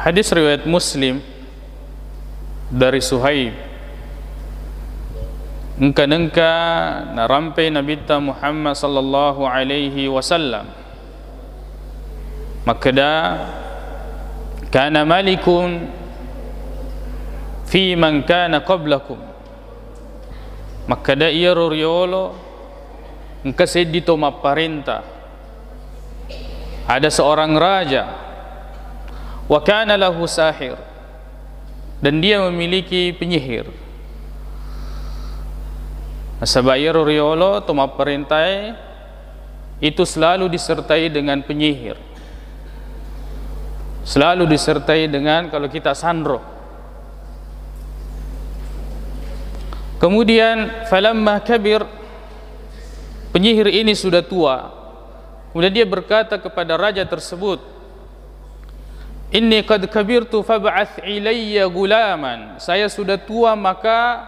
Hadis riwayat Muslim dari Suhaib, engka-engka narampai Nabi Muhammad sallallahu alaihi wasallam, makada kana malikun fi man kana qablakum, makada ia roriolo engka sedito maparenta, ada seorang raja, wa kana lahu sahir, dan dia memiliki penyihir. Sabayar riolo atau maperintai itu selalu disertai dengan penyihir, selalu disertai dengan, kalau kita sandro. Kemudian falamma kabir, penyihir ini sudah tua, kemudian dia berkata kepada raja tersebut, inni qad kabirtu fab'ath ilayya gulaman, saya sudah tua maka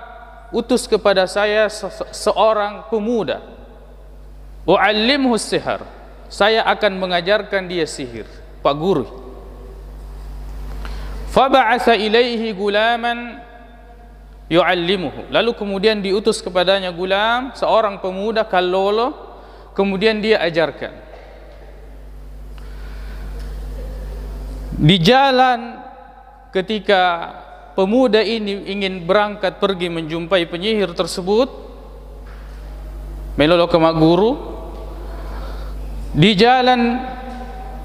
utus kepada saya seorang pemuda, u'allimhu sihar, saya akan mengajarkan dia sihir, pak guru. Fab'atha ilaihi gulaman yu'allimuhu, lalu kemudian diutus kepadanya gulam, seorang pemuda kalolo, kemudian dia ajarkan. Di jalan ketika pemuda ini ingin berangkat pergi menjumpai penyihir tersebut, melolo ke mak guru, di jalan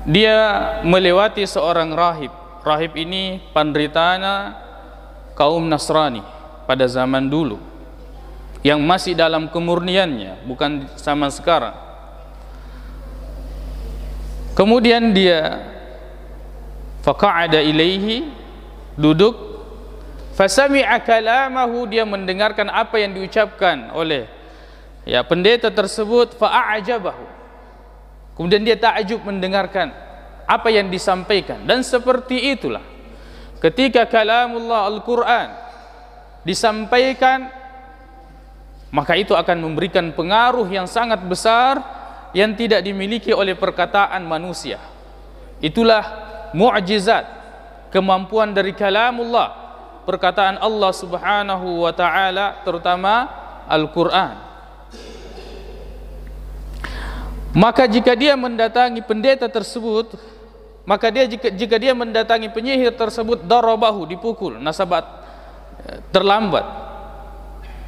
dia melewati seorang rahib. Rahib ini penderitana kaum Nasrani pada zaman dulu, yang masih dalam kemurniannya, bukan zaman sekarang. Kemudian dia faqa'ada ilaihi, duduk, fasami'a kalamahu, dia mendengarkan apa yang diucapkan oleh pendeta tersebut, fa'ajabahu, kemudian dia ta'ajub mendengarkan apa yang disampaikan. Dan seperti itulah ketika kalamullah Al-Quran disampaikan, maka itu akan memberikan pengaruh yang sangat besar yang tidak dimiliki oleh perkataan manusia. Itulah mu'jizat, kemampuan dari kalamullah, perkataan Allah subhanahu wa ta'ala, terutama Al-Quran. Maka jika dia mendatangi pendeta tersebut, maka jika dia mendatangi penyihir tersebut, darabahu, dipukul, nasabat, terlambat,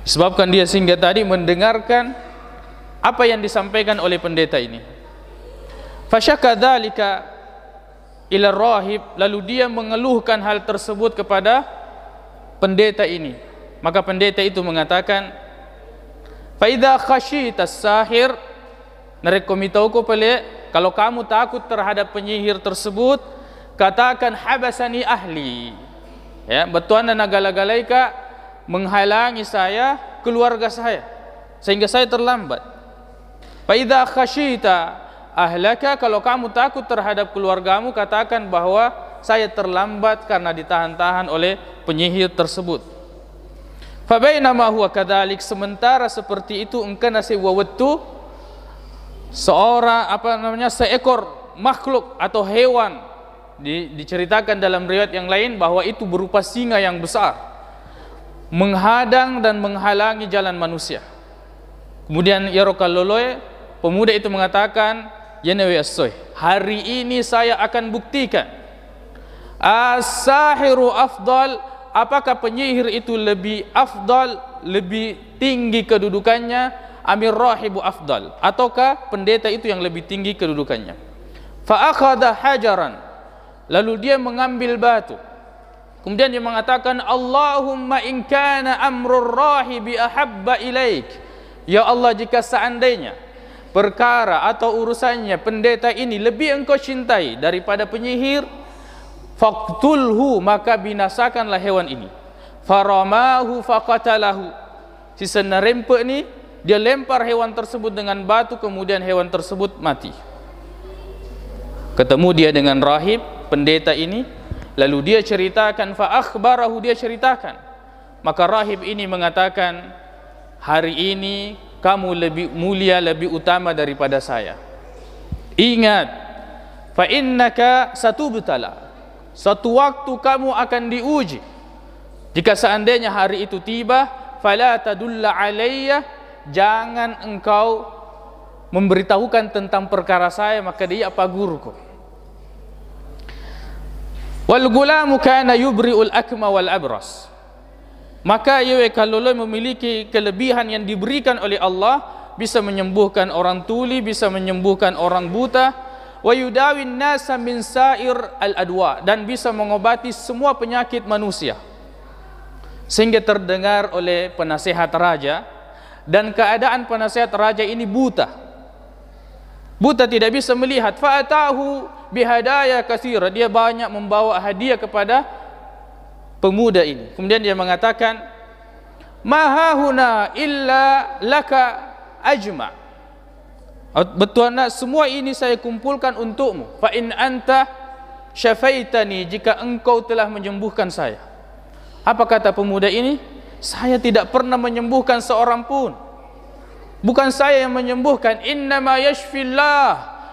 sebabkan dia sehingga tadi mendengarkan apa yang disampaikan oleh pendeta ini. Fasyaka dzalika ila rahib, lalu dia mengeluhkan hal tersebut kepada pendeta ini. Maka pendeta itu mengatakan, fa idza khashita as-sahir, narekomitauko pele, kalau kamu takut terhadap penyihir tersebut, katakan habasani ahli, ya, betuan dan nagala-galaika menghalangi saya, keluarga saya, sehingga saya terlambat. Fa idza khashita ahlaka, kalau kamu takut terhadap keluargamu, katakan bahwa saya terlambat karena ditahan-tahan oleh penyihir tersebut. Fa bainama huwa kadzalik, sementara seperti itu, engkana sewawattu, seekor makhluk atau hewan, diceritakan dalam riwayat yang lain bahwa itu berupa singa yang besar, menghadang dan menghalangi jalan manusia. Kemudian ya rokaloloe, pemuda itu mengatakan, ya nawi as-soy, hari ini saya akan buktikan as-sahiru afdal, apakah penyihir itu lebih afdal, lebih tinggi kedudukannya, amir rahibu afdal, ataukah pendeta itu yang lebih tinggi kedudukannya. Fa akhadha hajaran, lalu dia mengambil batu, kemudian dia mengatakan, Allahumma in kana amrur rahibi ahabba ilaik, ya Allah, jika seandainya perkara atau urusannya pendeta ini lebih engkau cintai daripada penyihir, faqtulhu, maka binasakanlah hewan ini. Faramahu faqatalahu, si senarempe ini dia lempar hewan tersebut dengan batu, kemudian hewan tersebut mati. Ketemu dia dengan rahib pendeta ini, lalu dia ceritakan, fa akhbarahu, dia ceritakan, maka rahib ini mengatakan, hari ini kamu lebih mulia, lebih utama daripada saya. Ingat, fa innaka satubtala, Suatu waktu kamu akan diuji. Jika seandainya hari itu tiba, fala tadulla alayya, jangan engkau memberitahukan tentang perkara saya, maka dia apa guruku. Wal gulamu kana yubri'ul akma wal abras. Maka ia kalau memiliki kelebihan yang diberikan oleh Allah, bisa menyembuhkan orang tuli, bisa menyembuhkan orang buta, wa yudawin nasa min sa'ir al-adwa, dan bisa mengobati semua penyakit manusia. Sehingga terdengar oleh penasihat raja, dan keadaan penasihat raja ini buta. Buta, tidak bisa melihat. Fa'atahu bihadaya katsira, dia banyak membawa hadiah kepada pemuda ini. Kemudian dia mengatakan, ma hahuna illa laka ajma'. Betul nak, semua ini saya kumpulkan untukmu. Fa in anta syafaitani, jika engkau telah menyembuhkan saya. Apa kata pemuda ini? Saya tidak pernah menyembuhkan seorang pun. Bukan saya yang menyembuhkan. Innama yashfillah,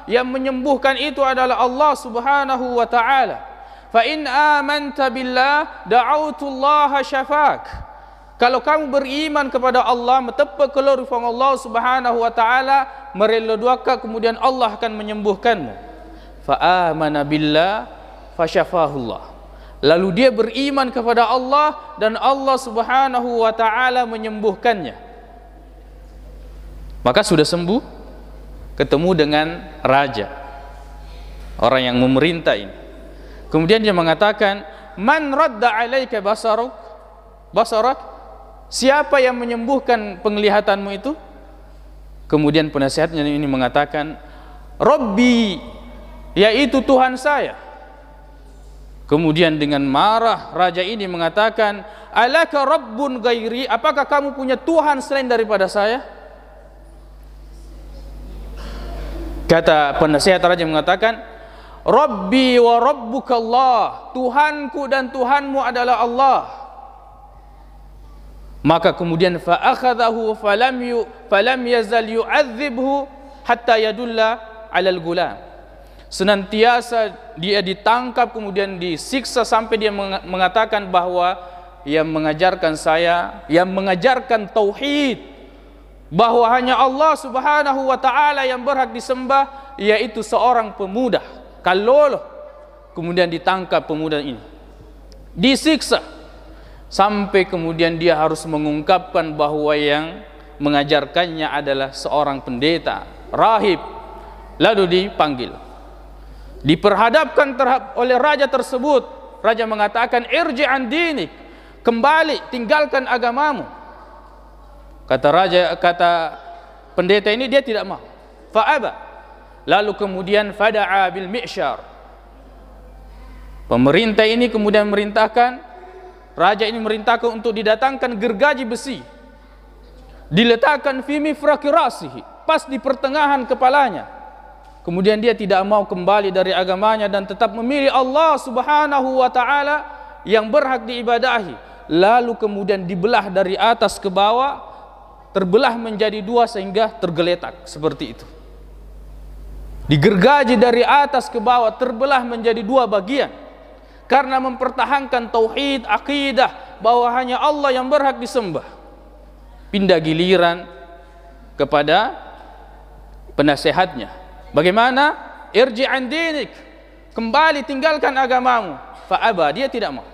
yang menyembuhkan itu adalah Allah subhanahu wa ta'ala. Fa in amanta billah da'autullaha syafak. Kalau kamu beriman kepada Allah, metapa keluar Allah subhanahu wa ta'ala, merela duaka, kemudian Allah akan menyembuhkanmu. Fa'amana billah fasyafahullah. Lalu dia beriman kepada Allah, dan Allah subhanahu wa ta'ala menyembuhkannya. Maka sudah sembuh, ketemu dengan raja, orang yang memerintah ini. Kemudian dia mengatakan, man radda alaika basarak, siapa yang menyembuhkan penglihatanmu itu? Kemudian penasihatnya ini mengatakan, Rabbi, yaitu Tuhan saya. Kemudian dengan marah raja ini mengatakan, alaka rabbun ghairi, apakah kamu punya Tuhan selain daripada saya? Kata penasihat raja mengatakan, Rabbi wa rabbuka Allah, Tuhanku dan Tuhanmu adalah Allah. Maka kemudian fa'akhadahu falam yazal yu'adzibhu hatta yadulla 'alal gulam. Senantiasa dia ditangkap, kemudian disiksa sampai dia mengatakan bahwa yang mengajarkan saya, yang mengajarkan tauhid, bahwa hanya Allah subhanahu wa ta'ala yang berhak disembah, yaitu seorang pemuda. Kalau kemudian ditangkap pemuda ini, disiksa, sampai kemudian dia harus mengungkapkan bahwa yang mengajarkannya adalah seorang pendeta, rahib. Lalu dipanggil, diperhadapkan oleh raja tersebut. Raja mengatakan, irji' an dinik, kembali, tinggalkan agamamu. Kata pendeta ini, dia tidak mau. Fa'aba. Lalu kemudian fada'a bil mi'syar. Pemerintah ini kemudian merintahkan, raja ini merintahkan untuk didatangkan gergaji besi, diletakkan fi mifraqi rasihi, pas di pertengahan kepalanya. Kemudian dia tidak mau kembali dari agamanya dan tetap memilih Allah subhanahu wa ta'ala yang berhak diibadahi. Lalu kemudian dibelah dari atas ke bawah, terbelah menjadi dua sehingga tergeletak seperti itu. Digergaji dari atas ke bawah, terbelah menjadi dua bagian, karena mempertahankan tauhid, akidah bahwa hanya Allah yang berhak disembah. Pindah giliran kepada penasehatnya. Bagaimana? Irji' an dinik, kembali, tinggalkan agamamu. Fa'aba, dia tidak mau.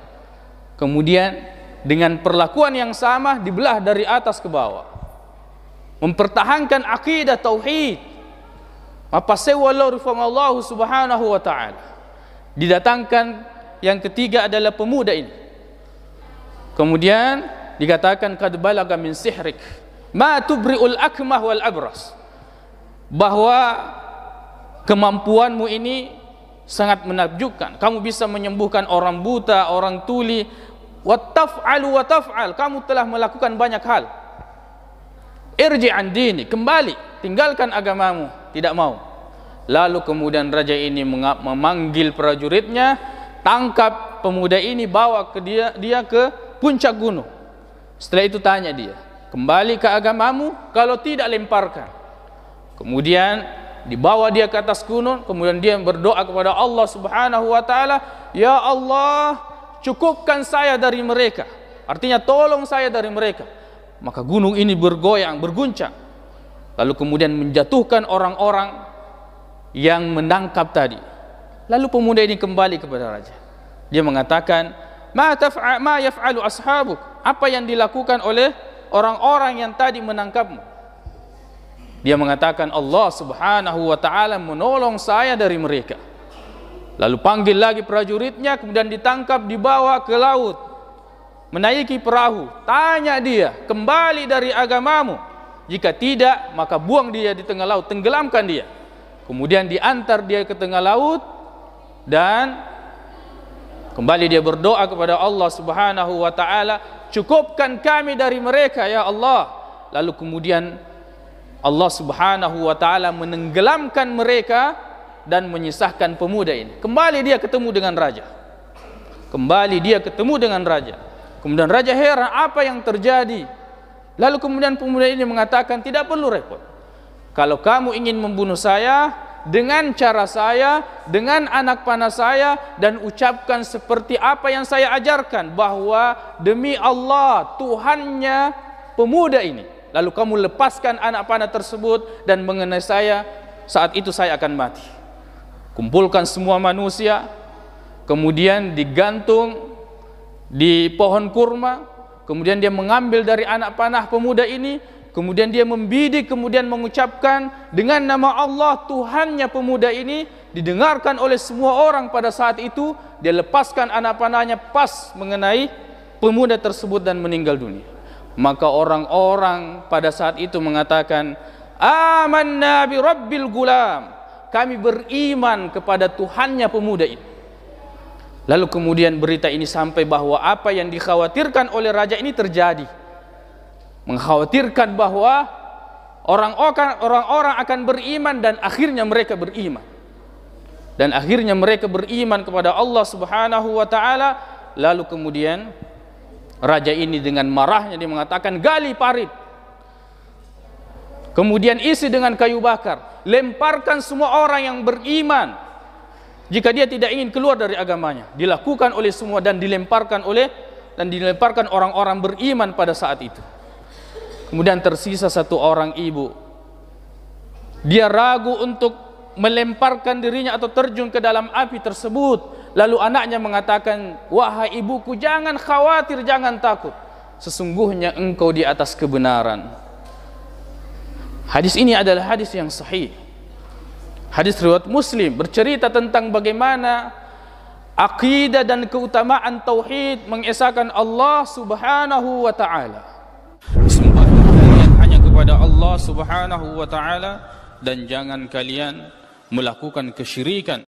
Kemudian dengan perlakuan yang sama dibelah dari atas ke bawah, mempertahankan akidah tauhid. Apa sewallahu Allah subhanahu wa ta'ala. Didatangkan yang ketiga adalah pemuda ini. Kemudian dikatakan, qad balaga min sihrik ma tubri'ul akmah wal abras, bahwa kemampuanmu ini sangat menakjubkan. Kamu bisa menyembuhkan orang buta, orang tuli. Wa taf'al, kamu telah melakukan banyak hal. Irji' an dini, kembali, tinggalkan agamamu. Tidak mau. Lalu kemudian raja ini memanggil prajuritnya, tangkap pemuda ini, bawa ke dia ke puncak gunung. Setelah itu tanya dia, kembali ke agamamu, kalau tidak lemparkan. Kemudian dibawa dia ke atas gunung, kemudian dia berdoa kepada Allah Subhanahu wa taala, "Ya Allah, cukupkan saya dari mereka." Artinya tolong saya dari mereka. Maka gunung ini bergoyang, berguncang. Lalu kemudian menjatuhkan orang-orang yang menangkap tadi. Lalu pemuda ini kembali kepada raja. Dia mengatakan, ma yaf'alu ashabuk? Apa yang dilakukan oleh orang-orang yang tadi menangkapmu? Dia mengatakan, Allah Subhanahu wa taala menolong saya dari mereka. Lalu panggil lagi prajuritnya, kemudian ditangkap, dibawa ke laut, menaiki perahu. Tanya dia, kembali dari agamamu? Jika tidak, maka buang dia di tengah laut, tenggelamkan dia. Kemudian diantar dia ke tengah laut, dan kembali dia berdoa kepada Allah Subhanahu wa taala, cukupkan kami dari mereka ya Allah. Lalu kemudian Allah Subhanahu wa taala menenggelamkan mereka dan menyisahkan pemuda ini. Kembali dia ketemu dengan raja. Kembali dia ketemu dengan raja. Kemudian raja heran, apa yang terjadi? Lalu kemudian pemuda ini mengatakan, tidak perlu repot. Kalau kamu ingin membunuh saya, dengan cara saya, dengan anak panah saya, dan ucapkan seperti apa yang saya ajarkan, bahwa demi Allah, Tuhannya pemuda ini. Lalu kamu lepaskan anak panah tersebut dan mengenai saya, saat itu saya akan mati. Kumpulkan semua manusia, kemudian digantung di pohon kurma, kemudian dia mengambil dari anak panah pemuda ini, kemudian dia membidik, kemudian mengucapkan dengan nama Allah Tuhannya pemuda ini, didengarkan oleh semua orang pada saat itu. Dia lepaskan anak panahnya pas mengenai pemuda tersebut dan meninggal dunia. Maka orang-orang pada saat itu mengatakan, amanna bi rabbil gulam, kami beriman kepada Tuhannya pemuda ini. Lalu kemudian berita ini sampai bahwa apa yang dikhawatirkan oleh raja ini terjadi. Mengkhawatirkan bahwa orang-orang akan beriman, dan akhirnya mereka beriman. Dan akhirnya mereka beriman kepada Allah Subhanahu wa taala. Lalu kemudian raja ini dengan marahnya dia mengatakan, gali parit, kemudian isi dengan kayu bakar, lemparkan semua orang yang beriman jika dia tidak ingin keluar dari agamanya. Dilakukan oleh semua dan dilemparkan orang-orang beriman pada saat itu. Kemudian tersisa satu orang ibu. Dia ragu untuk melemparkan dirinya atau terjun ke dalam api tersebut. Lalu anaknya mengatakan, wahai ibuku, jangan khawatir, jangan takut. Sesungguhnya engkau di atas kebenaran. Hadis ini adalah hadis yang sahih. Hadis riwayat Muslim, bercerita tentang bagaimana akidah dan keutamaan tauhid, mengesahkan Allah Subhanahu wa taala. Sembah kalian hanya kepada Allah Subhanahu wa taala, dan jangan kalian melakukan kesyirikan.